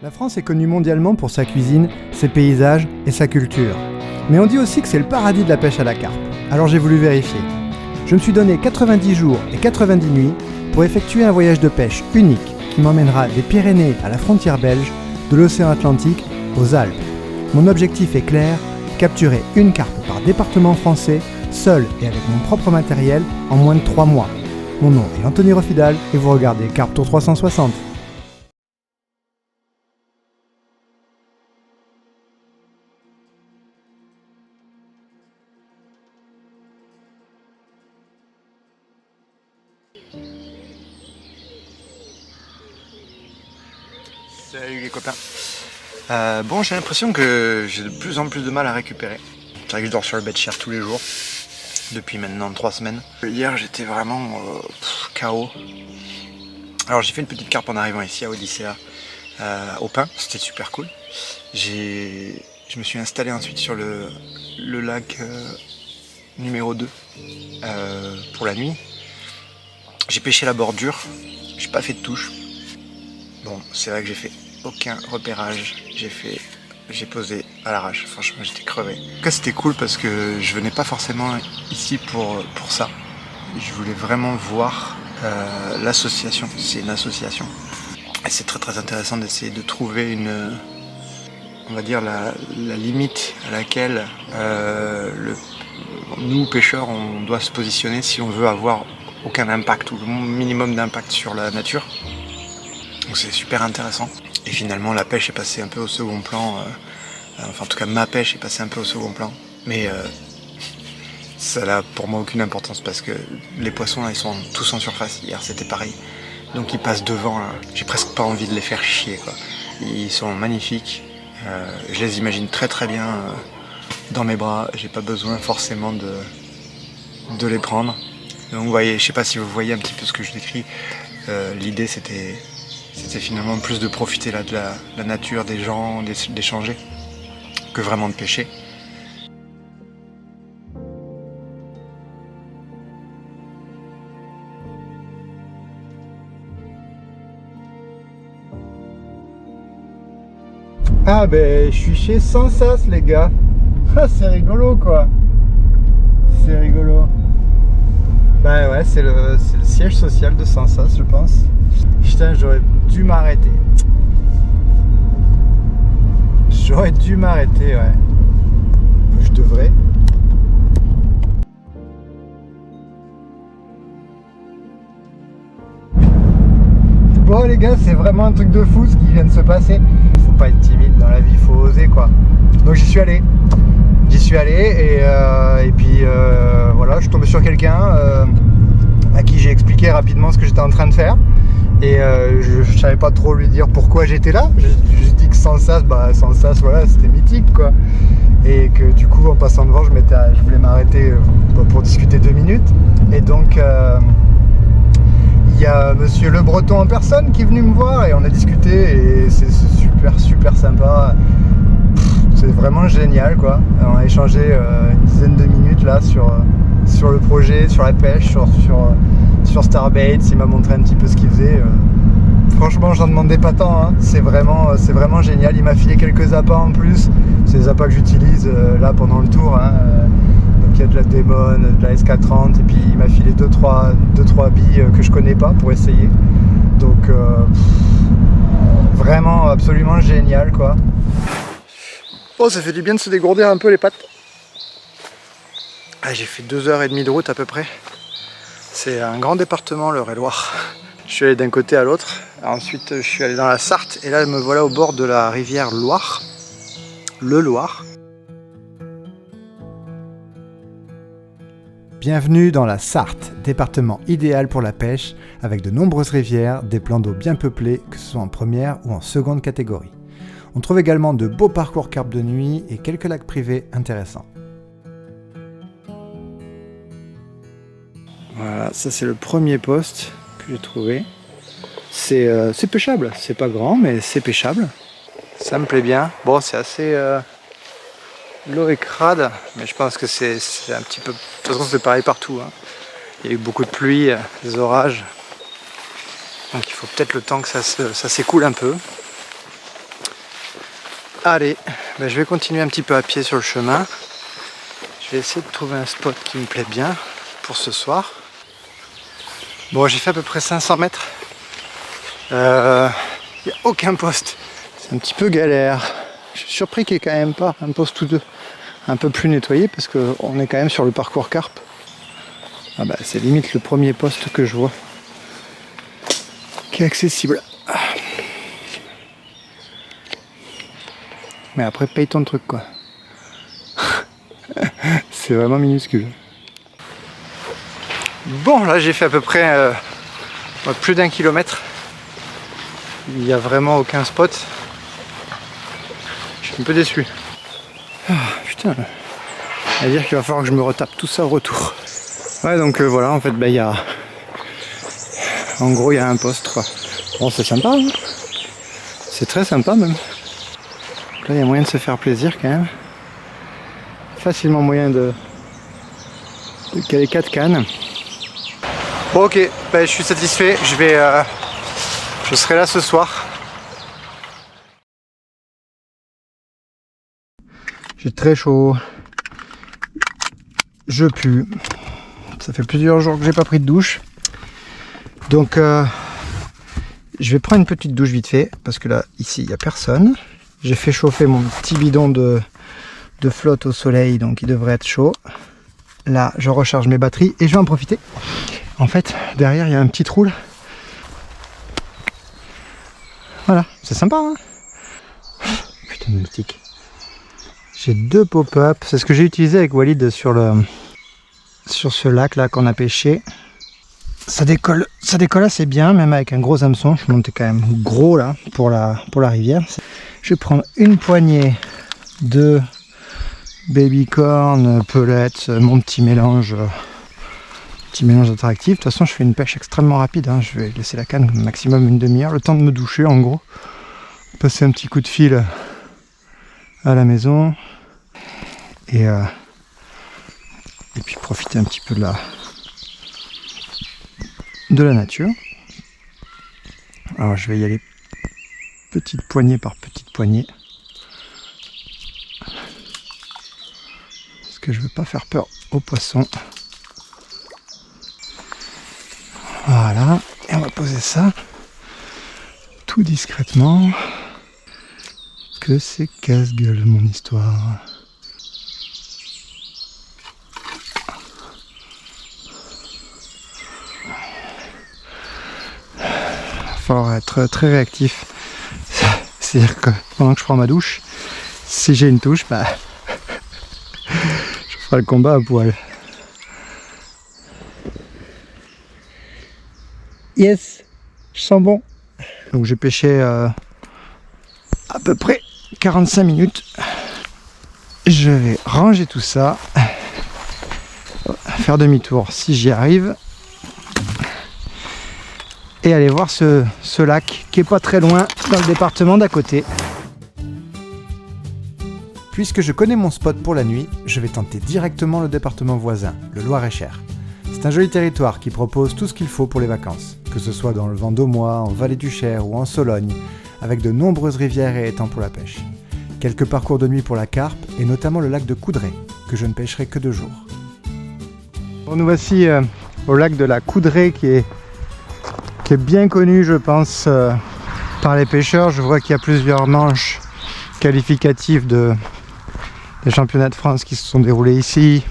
La France est connue mondialement pour sa cuisine, ses paysages et sa culture. Mais on dit aussi que c'est le paradis de la pêche à la carpe. Alors j'ai voulu vérifier. Je me suis donné 90 jours et 90 nuits pour effectuer un voyage de pêche unique qui m'emmènera des Pyrénées à la frontière belge, de l'océan Atlantique aux Alpes. Mon objectif est clair, capturer une carpe par département français, seul et avec mon propre matériel, en moins de 3 mois. Mon nom est Anthony Rofidal et vous regardez Carpe Tour 360. Salut les copains. Bon, j'ai l'impression que j'ai de plus en plus de mal à récupérer. C'est vrai que je dors sur le bed chair tous les jours, depuis maintenant 3 semaines. Hier, j'étais vraiment KO. Alors j'ai fait une petite carpe en arrivant ici à Odyssea, au Pin, c'était super cool. Je me suis installé ensuite sur le lac numéro 2 pour la nuit. J'ai pêché la bordure, j'ai pas fait de touche. Bon, c'est vrai que j'ai fait aucun repérage, j'ai posé à l'arrache, franchement j'étais crevé. En tout cas c'était cool parce que je venais pas forcément ici pour ça. Je voulais vraiment voir l'association, c'est une association. Et c'est très très intéressant d'essayer de trouver on va dire la limite à laquelle nous pêcheurs on doit se positionner si on veut avoir aucun impact ou le minimum d'impact sur la nature. Donc c'est super intéressant. Et finalement la pêche est passée un peu au second plan, enfin en tout cas ma pêche est passée un peu au second plan. Mais ça n'a pour moi aucune importance parce que les poissons là ils sont tous en surface, hier c'était pareil. Donc ils passent devant là, j'ai presque pas envie de les faire chier quoi. Ils sont magnifiques, je les imagine très très bien dans mes bras, j'ai pas besoin forcément de les prendre. Donc vous voyez, je sais pas si vous voyez un petit peu ce que je décris, l'idée c'était finalement plus de profiter là de la nature, des gens, d'échanger, que vraiment de pêcher. Ah ben je suis chez Sansas les gars. Ah c'est rigolo quoi. C'est rigolo. Bah ouais c'est le siège social de Sansas je pense. Putain j'aurais dû m'arrêter. J'aurais dû m'arrêter ouais. Je devrais. Bon les gars c'est vraiment un truc de fou ce qui vient de se passer. Faut pas être timide dans la vie, faut oser quoi. Donc j'y suis allé et puis voilà, je suis tombé sur quelqu'un à qui j'ai expliqué rapidement ce que j'étais en train de faire et je savais pas trop lui dire pourquoi j'étais là. J'ai dit que Sansas, voilà, c'était mythique quoi, et que du coup en passant devant je voulais m'arrêter pour discuter 2 minutes et donc il y a monsieur Le Breton en personne qui est venu me voir et on a discuté et c'est super sympa. C'est vraiment génial quoi. On a échangé une dizaine de minutes là sur le projet, sur la pêche, sur Starbaits. Il m'a montré un petit peu ce qu'il faisait. Franchement j'en demandais pas tant hein. C'est vraiment génial. Il m'a filé quelques appâts en plus. C'est les appâts que j'utilise là pendant le tour hein. Donc il y a de la Demon, de la SK30 et puis il m'a filé 2-3 billes que je connais pas pour essayer. Donc vraiment absolument génial quoi. Oh ça fait du bien de se dégourdir un peu les pattes. Ah, j'ai fait 2h30 de route à peu près. C'est un grand département l'Eure-et-Loir. Je suis allé d'un côté à l'autre. Ensuite je suis allé dans la Sarthe et là me voilà au bord de la rivière Loire. Le Loir. Bienvenue dans la Sarthe, département idéal pour la pêche, avec de nombreuses rivières, des plans d'eau bien peuplés, que ce soit en première ou en seconde catégorie. On trouve également de beaux parcours carpe de nuit et quelques lacs privés intéressants. Voilà, ça c'est le premier poste que j'ai trouvé. C'est pêchable, c'est pas grand mais c'est pêchable. Ça me plaît bien. Bon c'est assez... L'eau est crade, mais je pense que c'est un petit peu... De toute façon c'est pareil partout hein. Il y a eu beaucoup de pluie, des orages. Donc il faut peut-être le temps que ça s'écoule un peu. Allez, ben je vais continuer un petit peu à pied sur le chemin. Je vais essayer de trouver un spot qui me plaît bien pour ce soir. Bon, j'ai fait à peu près 500 mètres. Il n'y a aucun poste. C'est un petit peu galère. Je suis surpris qu'il n'y ait quand même pas un poste ou deux un peu plus nettoyé parce qu'on est quand même sur le parcours carpe. Ah bah, c'est limite le premier poste que je vois qui est accessible. Mais après, paye ton truc, quoi. C'est vraiment minuscule. Bon, là, j'ai fait à peu près plus d'1 kilomètre. Il n'y a vraiment aucun spot. Je suis un peu déçu. Ah, putain. Ça veut dire qu'il va falloir que je me retape tout ça au retour. Ouais, donc voilà, en fait, bah, il y a... En gros, il y a un poste, quoi. Bon, c'est sympa, hein. C'est très sympa, même. Donc là, il y a moyen de se faire plaisir, quand même. Facilement moyen de caler 4 cannes. Bon, ok, bah, je suis satisfait. Je serai là ce soir. J'ai très chaud. Je pue. Ça fait plusieurs jours que j'ai pas pris de douche. Donc je vais prendre une petite douche vite fait parce que là ici il n'y a personne. J'ai fait chauffer mon petit bidon de flotte au soleil, donc il devrait être chaud. Là je recharge mes batteries et je vais en profiter. En fait derrière il y a un petit trou là. Voilà, c'est sympa, hein. Putain de moustique. J'ai 2 pop-up, c'est ce que j'ai utilisé avec Walid sur ce lac là qu'on a pêché. Ça décolle assez bien, même avec un gros hameçon. Je montais quand même gros là pour la rivière. Je vais prendre une poignée de baby corn, pellets, mon petit mélange attractif. De toute façon, je fais une pêche extrêmement rapide, hein. Je vais laisser la canne maximum une demi-heure, le temps de me doucher en gros. Passer un petit coup de fil à la maison et puis profiter un petit peu de la nature. Alors je vais y aller petite poignée par petite poignée parce que je veux pas faire peur aux poissons. Voilà, et on va poser ça tout discrètement. Que c'est casse-gueule mon histoire. Faut être très réactif. C'est-à-dire que pendant que je prends ma douche, si j'ai une touche, bah je ferai le combat à poil. Yes, je sens bon. Donc j'ai pêché à peu près 45 minutes. Je vais ranger tout ça, faire demi-tour si j'y arrive. Et aller voir ce lac qui est pas très loin dans le département d'à côté. Puisque je connais mon spot pour la nuit, je vais tenter directement le département voisin, le Loir-et-Cher. C'est un joli territoire qui propose tout ce qu'il faut pour les vacances, que ce soit dans le Vent d'Aumois, en Vallée du Cher ou en Sologne, avec de nombreuses rivières et étangs pour la pêche. Quelques parcours de nuit pour la carpe et notamment le lac de Coudray, que je ne pêcherai que 2 jours. Bon, nous voici au lac de la Coudray qui est bien connu, je pense, par les pêcheurs. Je vois qu'il y a plusieurs manches qualificatives des championnats de France qui se sont déroulés ici.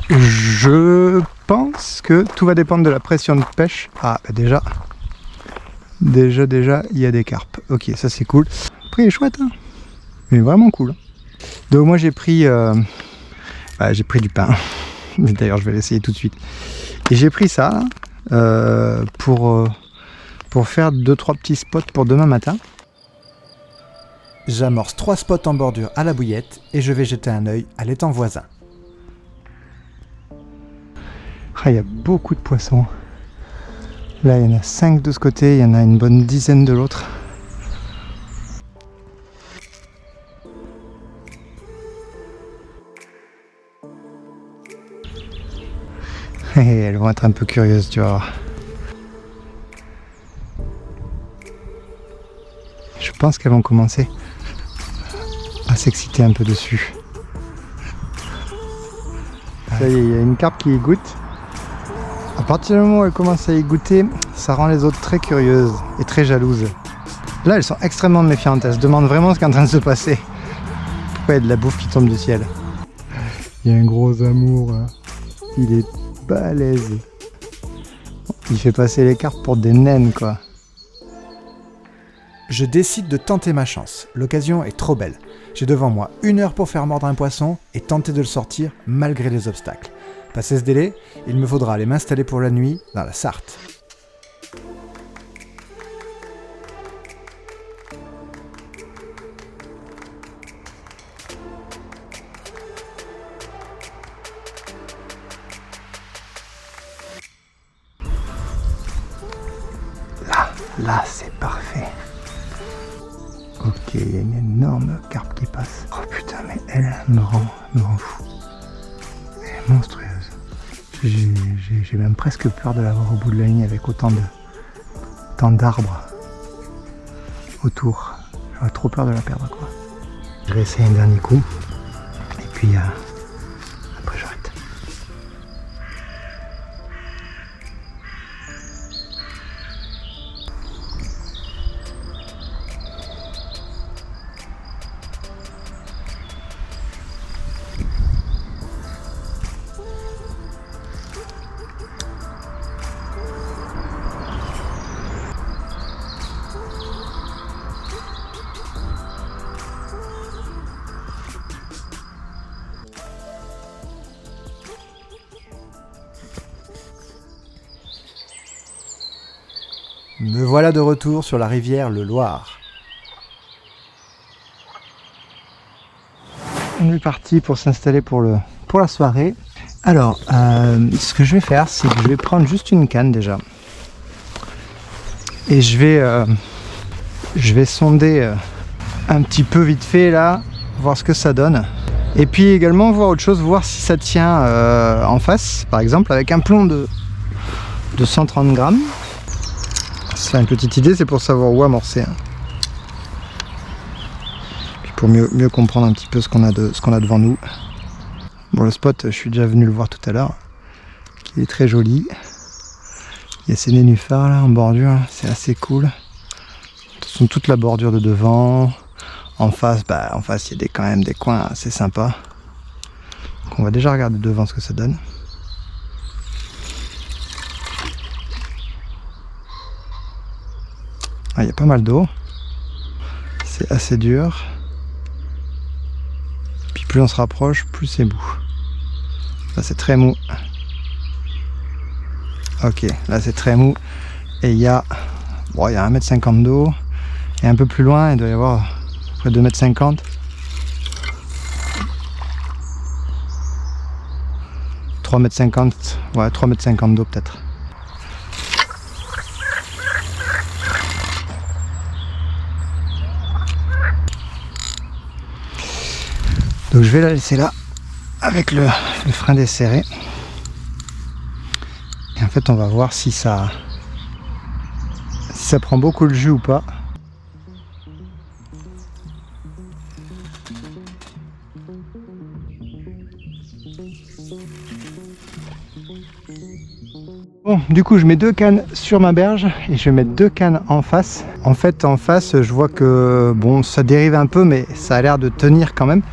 Je pense que tout va dépendre de la pression de pêche. Ah, bah déjà, il y a des carpes. Ok, ça c'est cool. Après, il est chouette, hein. Il est vraiment cool. Donc moi j'ai pris du pain. D'ailleurs, je vais l'essayer tout de suite. Et j'ai pris ça pour faire 2-3 petits spots pour demain matin. J'amorce 3 spots en bordure à la bouillette et je vais jeter un œil à l'étang voisin. Ah, il y a beaucoup de poissons. Là, il y en a 5 de ce côté, il y en a une bonne dizaine de l'autre. Et elles vont être un peu curieuses, tu vois. Je pense qu'elles vont commencer s'exciter un peu dessus. Ça y est, il y a une carpe qui y goûte. À partir du moment où elle commence à y goûter, ça rend les autres très curieuses et très jalouses. Là, elles sont extrêmement méfiantes, elles se demandent vraiment ce qui est en train de se passer. Pourquoi il y a de la bouffe qui tombe du ciel? Il y a un gros amour, hein. Il est balèze. Il fait passer les carpes pour des naines, quoi. Je décide de tenter ma chance. L'occasion est trop belle. J'ai devant moi 1 heure pour faire mordre un poisson et tenter de le sortir malgré les obstacles. Passé ce délai, il me faudra aller m'installer pour la nuit dans la Sarthe. Là, c'est parfait. Ok, il y a une énorme carpe qui passe. Oh putain, mais elle me rend fou. Elle est monstrueuse. J'ai même presque peur de la voir au bout de la ligne avec autant d'arbres autour. J'aurais trop peur de la perdre, quoi. Je vais essayer un dernier coup. Et puis, après j'arrête. Me voilà de retour sur la rivière le Loir. On est parti pour s'installer pour la soirée. Alors, ce que je vais faire, c'est que je vais prendre juste une canne déjà. Et je vais sonder un petit peu vite fait là, voir ce que ça donne. Et puis également voir autre chose, voir si ça tient en face, par exemple avec un plomb de 130 grammes. C'est une petite idée, c'est pour savoir où amorcer. Puis pour mieux comprendre un petit peu ce qu'on a devant nous. Bon, le spot, je suis déjà venu le voir tout à l'heure. Il est très joli. Il y a ces nénuphars là en bordure, c'est assez cool. Ce sont toute la bordure de devant. En face, il y a quand même des coins assez sympas. Donc on va déjà regarder devant ce que ça donne. Ah, il y a pas mal d'eau. C'est assez dur. Puis plus on se rapproche, plus c'est mou. Là c'est très mou. Ok, là c'est très mou. Et il y a 1,50 m d'eau. Et un peu plus loin, il doit y avoir à peu près 2,50 m. 3,50 m. Ouais, 3,50 m d'eau peut-être. Donc je vais la laisser là avec le frein desserré. Et en fait on va voir si ça prend beaucoup le jus ou pas. Bon, du coup je mets 2 cannes sur ma berge et je vais mettre 2 cannes en face. En fait en face je vois que bon ça dérive un peu mais ça a l'air de tenir quand même.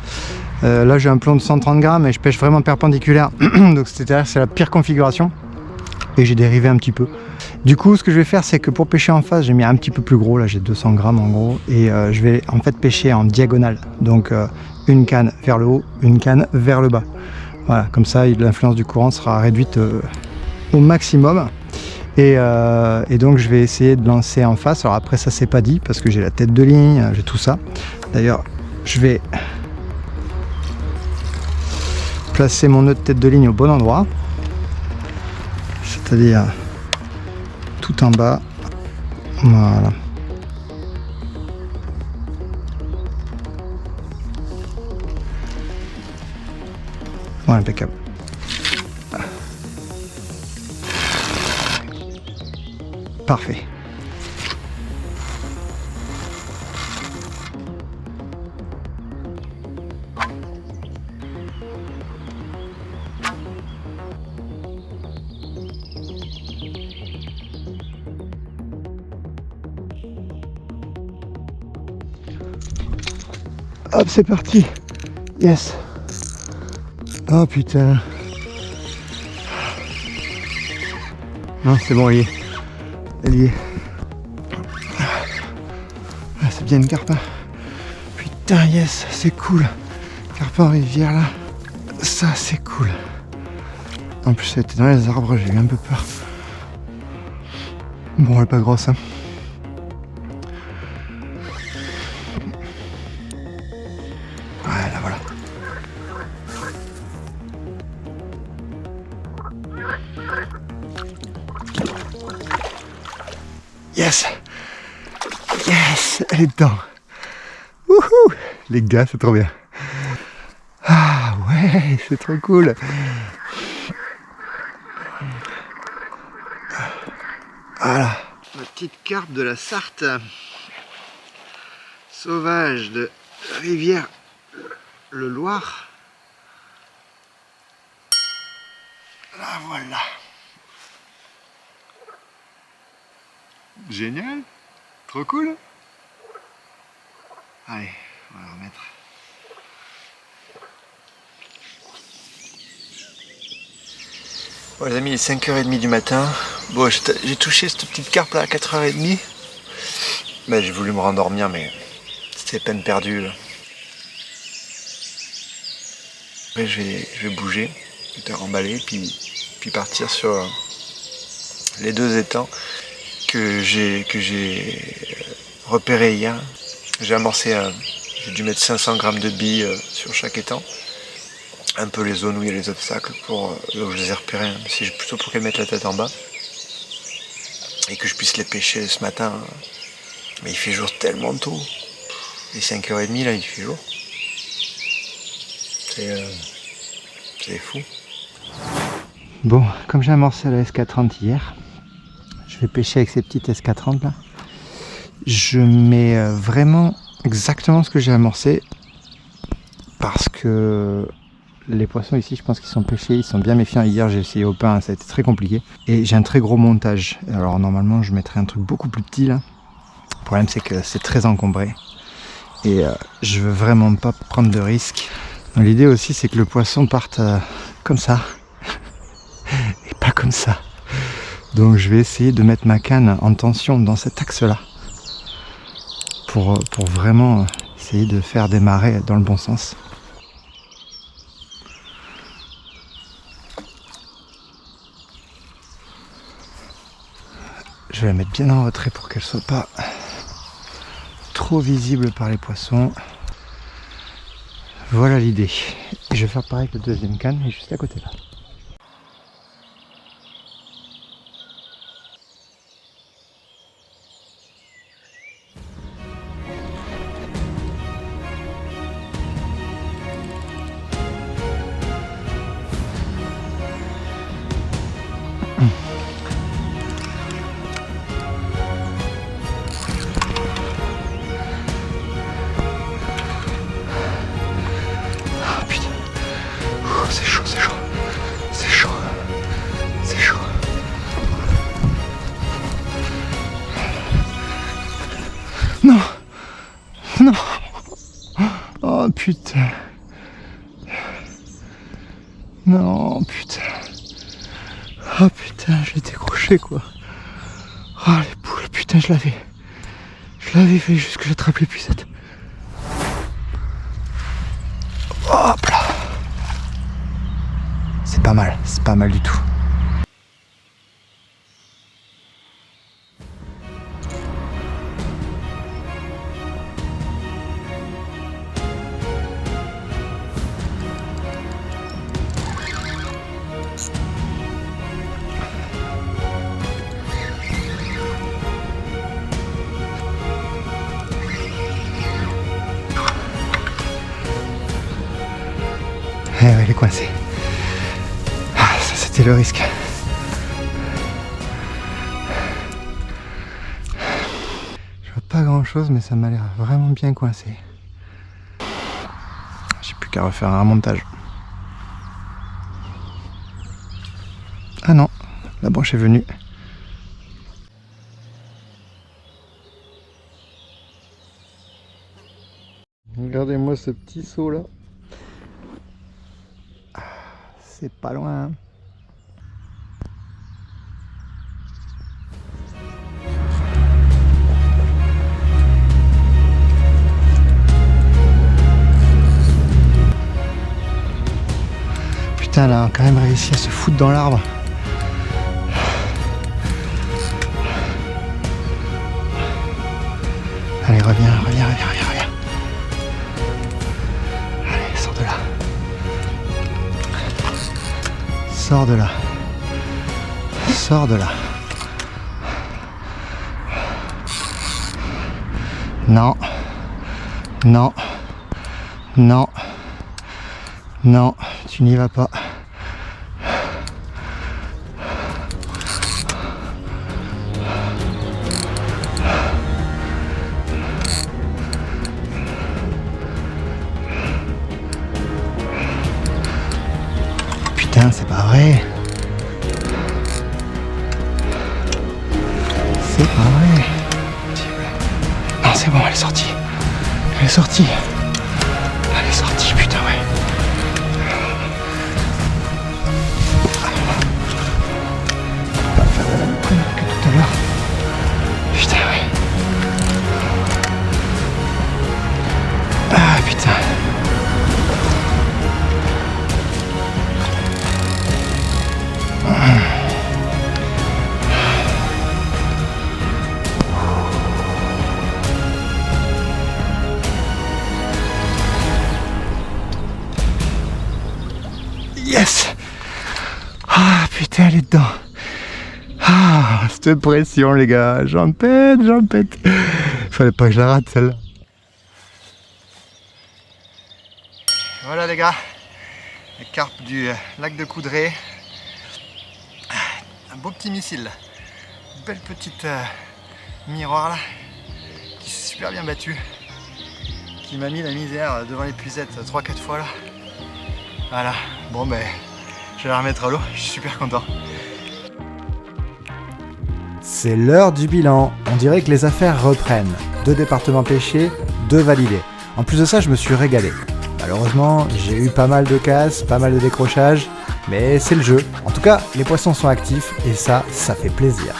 Là j'ai un plomb de 130 grammes et je pêche vraiment perpendiculaire. Donc c'est-à-dire que c'est la pire configuration. Et j'ai dérivé un petit peu. Du coup ce que je vais faire c'est que pour pêcher en face j'ai mis un petit peu plus gros. Là j'ai 200 grammes en gros. Et je vais en fait pêcher en diagonale. Donc une canne vers le haut, une canne vers le bas. Voilà, comme ça l'influence du courant sera réduite au maximum. Et donc je vais essayer de lancer en face. Alors après ça c'est pas dit parce que j'ai la tête de ligne, j'ai tout ça. D'ailleurs je vais placer mon nœud de tête de ligne au bon endroit, c'est-à-dire tout en bas. Voilà. Voilà, impeccable. Parfait. Hop, c'est parti. Yes. Oh putain. Non, c'est bon, elle y est. Elle y est. Ah, c'est bien une carpe. Putain, yes, c'est cool. Carpe en rivière là. Ça, c'est cool. En plus, elle était dans les arbres, j'ai eu un peu peur. Bon, elle est pas grosse, hein. Ouais, là, voilà. Yes! Yes! Elle est dedans! Wouhou! Les gars, c'est trop bien. Ah ouais, c'est trop cool. Voilà. Ma petite carpe de la Sarthe. Sauvage de rivière le Loir. La voilà. Génial. Trop cool. Allez, on va la remettre. Bon les amis, il est 5h30 du matin. Bon, j'ai touché cette petite carpe là à 4h30. Ben, j'ai voulu me rendormir, mais c'était peine perdue. Là. Après, je vais bouger, je vais remballer, puis partir sur les 2 étangs que j'ai repérés hier. J'ai amorcé, j'ai dû mettre 500 grammes de billes sur chaque étang. Un peu les zones où il y a les obstacles pour là où je les ai repérés, hein. C'est plutôt pour qu'elles mettent la tête en bas et que je puisse les pêcher ce matin. Mais il fait jour tellement tôt. Il est 5h30 là, il fait jour. C'est fou. Bon, comme j'ai amorcé la SK30 hier, je vais pêcher avec ces petites SK30 là. Je mets vraiment exactement ce que j'ai amorcé parce que les poissons ici, je pense qu'ils sont pêchés, ils sont bien méfiants. Hier, j'ai essayé au pain, ça a été très compliqué. Et j'ai un très gros montage. Alors normalement, je mettrais un truc beaucoup plus petit là. Le problème, c'est que c'est très encombré. Et je veux vraiment pas prendre de risques. L'idée aussi, c'est que le poisson parte comme ça. Et pas comme ça. Donc je vais essayer de mettre ma canne en tension dans cet axe-là. Pour vraiment essayer de faire démarrer dans le bon sens. Je vais la mettre bien en retrait pour qu'elle soit pas trop visible par les poissons. Voilà l'idée. Et je vais faire pareil avec le deuxième canne, mais juste à côté là. Non, non. Oh putain. Non, putain. Oh putain, je l'ai décroché quoi. Oh les poules, putain, je l'avais fait juste que j'attrape l'épuisette. Hop là. C'est pas mal du tout. Eh ouais, il est coincé. Ah, ça c'était le risque. Je vois pas grand chose, mais ça m'a l'air vraiment bien coincé. J'ai plus qu'à refaire un montage. Ah non, la branche est venue. Regardez-moi ce petit saut là. C'est pas loin. Putain, là, on a quand même réussi à se foutre dans l'arbre. Allez, reviens. Allez, sors de là. Sors de là. Non, tu n'y vas pas. Putain, c'est pas vrai. C'est pas vrai. Non, c'est bon, elle est sortie. Putain, ouais. Pas faire de la même prime que tout à l'heure. Putain, ouais. Ah, putain. Yes! Ah putain, elle est dedans. Ah, cette pression les gars, j'en pète. Fallait pas que je la rate celle-là. Voilà les gars, les carpes du lac de Coudray. Un beau petit missile. Une belle petite miroir là, qui s'est super bien battue. Qui m'a mis la misère devant l'épuisette 3-4 fois là. Voilà, bon ben, je vais la remettre à l'eau, je suis super content. C'est l'heure du bilan. On dirait que les affaires reprennent. 2 départements pêchés, 2 validés. En plus de ça, je me suis régalé. Malheureusement, j'ai eu pas mal de casses, pas mal de décrochages, mais c'est le jeu. En tout cas, les poissons sont actifs et ça fait plaisir.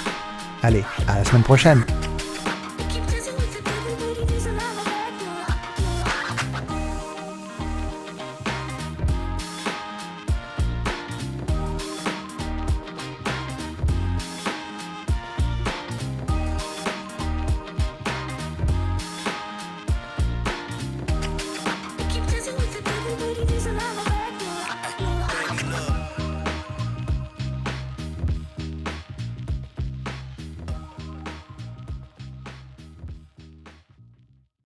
Allez, à la semaine prochaine.